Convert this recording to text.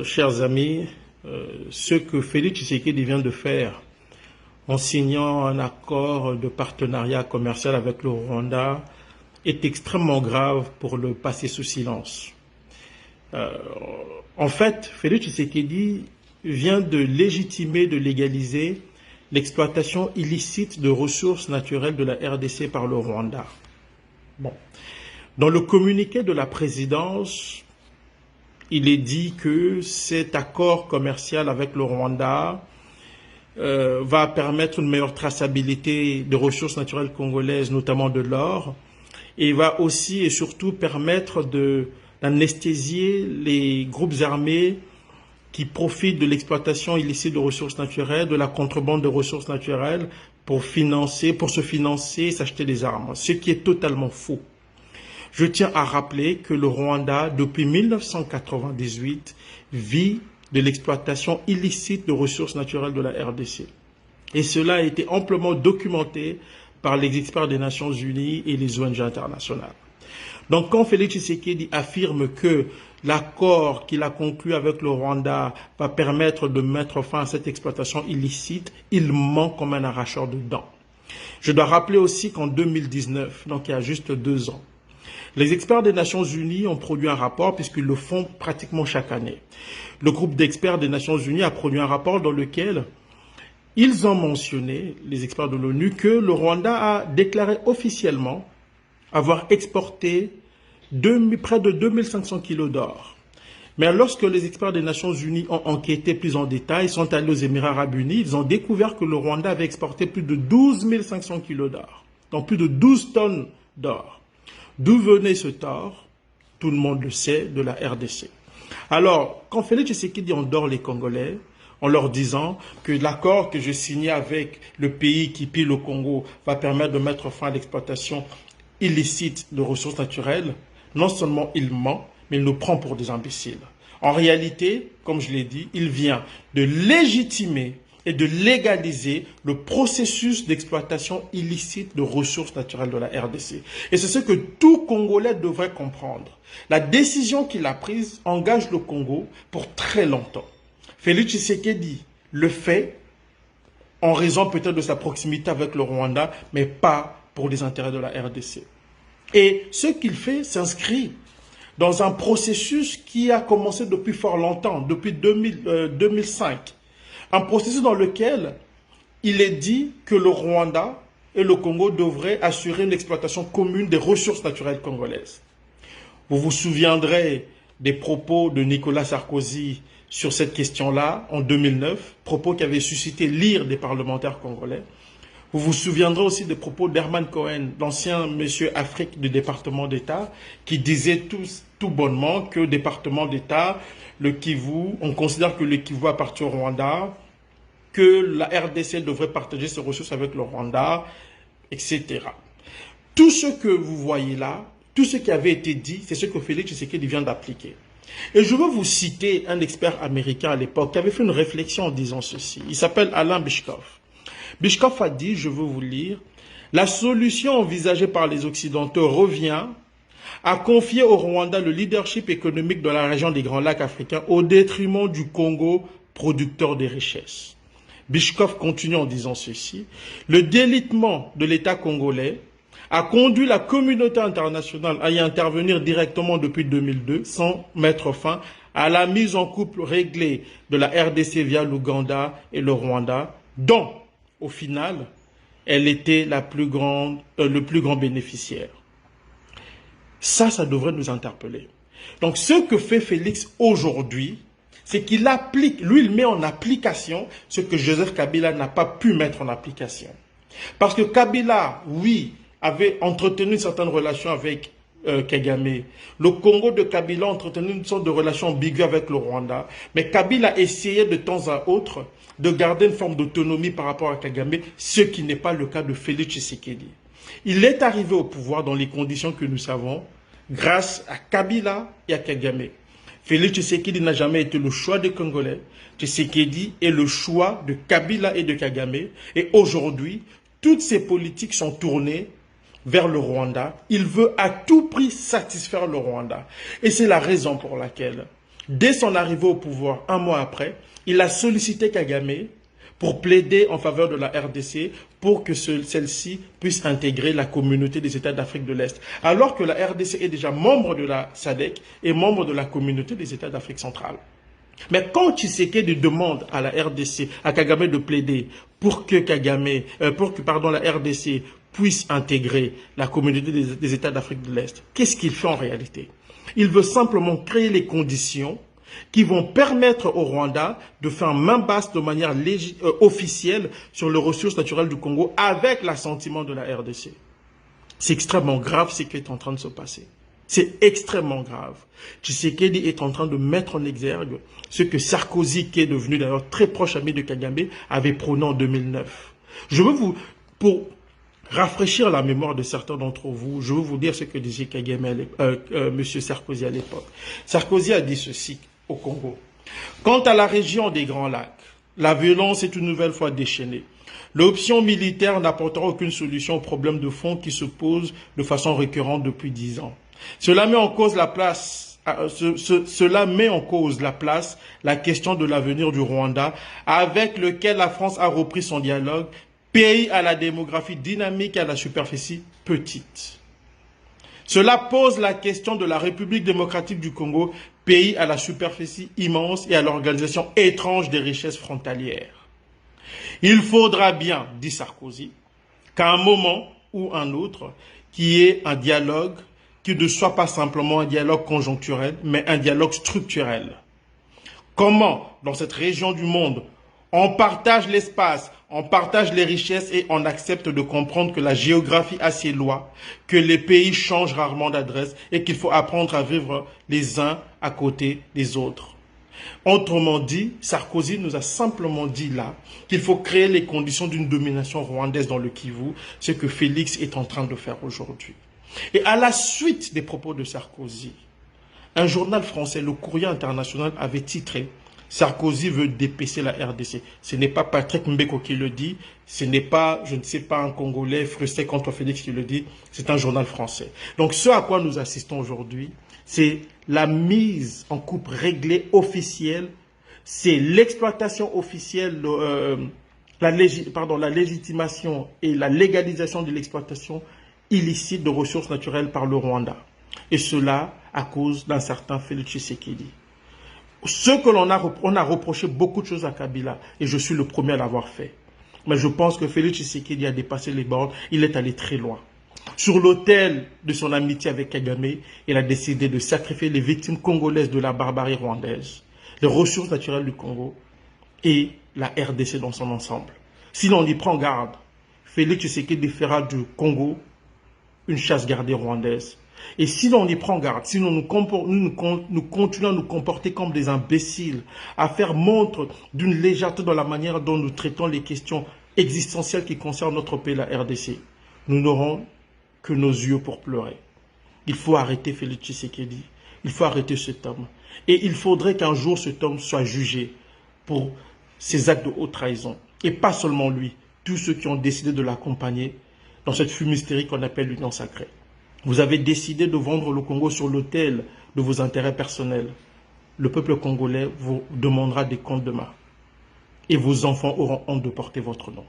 chers amis, ce que Félix Tshisekedi vient de faire en signant un accord de partenariat commercial avec le Rwanda est extrêmement grave pour le passer sous silence. En fait, Félix Tshisekedi vient de légitimer, de légaliser l'exploitation illicite de ressources naturelles de la RDC par le Rwanda. Bon. Dans le communiqué de la présidence, il est dit que cet accord commercial avec le Rwanda va permettre une meilleure traçabilité de ressources naturelles congolaises, notamment de l'or, et va aussi et surtout permettre d'anesthésier les groupes armés qui profitent de l'exploitation illicite de ressources naturelles, de la contrebande de ressources naturelles pour se financer et s'acheter des armes, ce qui est totalement faux. Je tiens à rappeler que le Rwanda, depuis 1998, vit de l'exploitation illicite de ressources naturelles de la RDC. Et cela a été amplement documenté par les experts des Nations Unies et les ONG internationales. Donc quand Félix Tshisekedi affirme que l'accord qu'il a conclu avec le Rwanda va permettre de mettre fin à cette exploitation illicite, il ment comme un arracheur de dents. Je dois rappeler aussi qu'en 2019, donc il y a juste 2 ans, les experts des Nations Unies ont produit un rapport, puisqu'ils le font pratiquement chaque année. Le groupe d'experts des Nations Unies a produit un rapport dans lequel ils ont mentionné, les experts de l'ONU, que le Rwanda a déclaré officiellement avoir exporté près de 2500 kilos d'or. Mais lorsque les experts des Nations Unies ont enquêté plus en détail, ils sont allés aux Émirats Arabes Unis, ils ont découvert que le Rwanda avait exporté plus de 12 500 kilos d'or, donc plus de 12 tonnes d'or. D'où venait ce or? Tout le monde le sait, de la RDC. Alors, quand Félix Tshisekedi endort les Congolais, en leur disant que l'accord que j'ai signé avec le pays qui pille le Congo va permettre de mettre fin à l'exploitation illicite de ressources naturelles, non seulement il ment, mais il nous prend pour des imbéciles. En réalité, comme je l'ai dit, il vient de légitimer et de légaliser le processus d'exploitation illicite de ressources naturelles de la RDC. Et c'est ce que tout Congolais devrait comprendre. La décision qu'il a prise engage le Congo pour très longtemps. Félix Tshisekedi le fait en raison peut-être de sa proximité avec le Rwanda, mais pas pour les intérêts de la RDC. Et ce qu'il fait s'inscrit dans un processus qui a commencé depuis fort longtemps, depuis 2005. Un processus dans lequel il est dit que le Rwanda et le Congo devraient assurer une exploitation commune des ressources naturelles congolaises. Vous vous souviendrez des propos de Nicolas Sarkozy sur cette question-là en 2009, propos qui avaient suscité l'ire des parlementaires congolais. Vous vous souviendrez aussi des propos d'Herman Cohen, l'ancien monsieur Afrique du département d'État, qui disait tout bonnement que le département d'État, le Kivu, on considère que le Kivu appartient au Rwanda, que la RDC devrait partager ses ressources avec le Rwanda, etc. Tout ce que vous voyez là, tout ce qui avait été dit, c'est ce que Félix Tshisekedi vient d'appliquer. Et je veux vous citer un expert américain à l'époque qui avait fait une réflexion en disant ceci. Il s'appelle Alain Bishkoff. Bishkoff a dit, je veux vous lire, « La solution envisagée par les Occidentaux revient à confier au Rwanda le leadership économique de la région des Grands Lacs africains au détriment du Congo, producteur des richesses. » Bishkoff continue en disant ceci, « Le délitement de l'État congolais a conduit la communauté internationale à y intervenir directement depuis 2002 sans mettre fin à la mise en couple réglée de la RDC via l'Ouganda et le Rwanda, dont, au final, elle était le plus grand bénéficiaire. » Ça devrait nous interpeller. Donc, ce que fait Félix aujourd'hui, c'est qu'il applique, lui, il met en application ce que Joseph Kabila n'a pas pu mettre en application. Parce que Kabila, oui, avait entretenu une certaine relation avec Kagame. Le Congo de Kabila a entretenu une sorte de relation ambiguë avec le Rwanda. Mais Kabila essayait de temps à autre de garder une forme d'autonomie par rapport à Kagame, ce qui n'est pas le cas de Félix Tshisekedi. Il est arrivé au pouvoir dans les conditions que nous savons, grâce à Kabila et à Kagame. Félix Tshisekedi n'a jamais été le choix des Congolais. Tshisekedi est le choix de Kabila et de Kagame. Et aujourd'hui, toutes ces politiques sont tournées vers le Rwanda. Il veut à tout prix satisfaire le Rwanda. Et c'est la raison pour laquelle Dès son arrivée au pouvoir, un mois après, il a sollicité Kagame pour plaider en faveur de la RDC pour que celle-ci puisse intégrer la communauté des États d'Afrique de l'Est. Alors que la RDC est déjà membre de la SADC et membre de la communauté des États d'Afrique centrale. Mais quand Tshisekedi demande à la RDC, à Kagame de plaider pour que la RDC puisse intégrer la communauté des États d'Afrique de l'Est, qu'est-ce qu'il fait en réalité? Il veut simplement créer les conditions qui vont permettre au Rwanda de faire main basse de manière officielle sur les ressources naturelles du Congo avec l'assentiment de la RDC. C'est extrêmement grave ce qui est en train de se passer. C'est extrêmement grave. Tshisekedi est en train de mettre en exergue ce que Sarkozy, qui est devenu d'ailleurs très proche ami de Kagame, avait prôné en 2009. Pour rafraîchir la mémoire de certains d'entre vous, je veux vous dire ce que disait Kagame, Monsieur Sarkozy à l'époque. Sarkozy a dit ceci au Congo. Quant à la région des Grands Lacs, la violence est une nouvelle fois déchaînée. L'option militaire n'apportera aucune solution aux problèmes de fond qui se posent de façon récurrente depuis 10 ans. Cela met en cause la question de l'avenir du Rwanda, avec lequel la France a repris son dialogue, pays à la démographie dynamique et à la superficie petite. Cela pose la question de la République démocratique du Congo, pays à la superficie immense et à l'organisation étrange des richesses frontalières. Il faudra bien, dit Sarkozy, qu'à un moment ou un autre, qu'il y ait un dialogue qui ne soit pas simplement un dialogue conjoncturel, mais un dialogue structurel. Comment, dans cette région du monde, on partage l'espace, on partage les richesses et on accepte de comprendre que la géographie a ses lois, que les pays changent rarement d'adresse et qu'il faut apprendre à vivre les uns à côté des autres. Autrement dit, Sarkozy nous a simplement dit là qu'il faut créer les conditions d'une domination rwandaise dans le Kivu, ce que Félix est en train de faire aujourd'hui. Et à la suite des propos de Sarkozy, un journal français, le Courrier international, avait titré « Sarkozy veut dépecer la RDC ». Ce n'est pas Patrick Mbeko qui le dit, ce n'est pas, je ne sais pas, un Congolais frustré contre Félix qui le dit, c'est un journal français. Donc ce à quoi nous assistons aujourd'hui, c'est la mise en coupe réglée officielle, c'est l'exploitation officielle, la légitimation et la légalisation de l'exploitation illicite de ressources naturelles par le Rwanda. Et cela à cause d'un certain Félix Tshisekedi. On a reproché beaucoup de choses à Kabila, et je suis le premier à l'avoir fait. Mais je pense que Félix Tshisekedi a dépassé les bornes, il est allé très loin. Sur l'autel de son amitié avec Kagame, il a décidé de sacrifier les victimes congolaises de la barbarie rwandaise, les ressources naturelles du Congo et la RDC dans son ensemble. Si l'on y prend garde, Félix Tshisekedi fera du Congo une chasse gardée rwandaise. Et si l'on y prend garde, si nous continuons à nous comporter comme des imbéciles, à faire montre d'une légèreté dans la manière dont nous traitons les questions existentielles qui concernent notre pays, la RDC, nous n'aurons que nos yeux pour pleurer. Il faut arrêter Félix Tshisekedi, il faut arrêter cet homme. Et il faudrait qu'un jour cet homme soit jugé pour ses actes de haute trahison. Et pas seulement lui, tous ceux qui ont décidé de l'accompagner dans cette fumisterie qu'on appelle l'Union sacrée. Vous avez décidé de vendre le Congo sur l'autel de vos intérêts personnels. Le peuple congolais vous demandera des comptes demain. Et vos enfants auront honte de porter votre nom.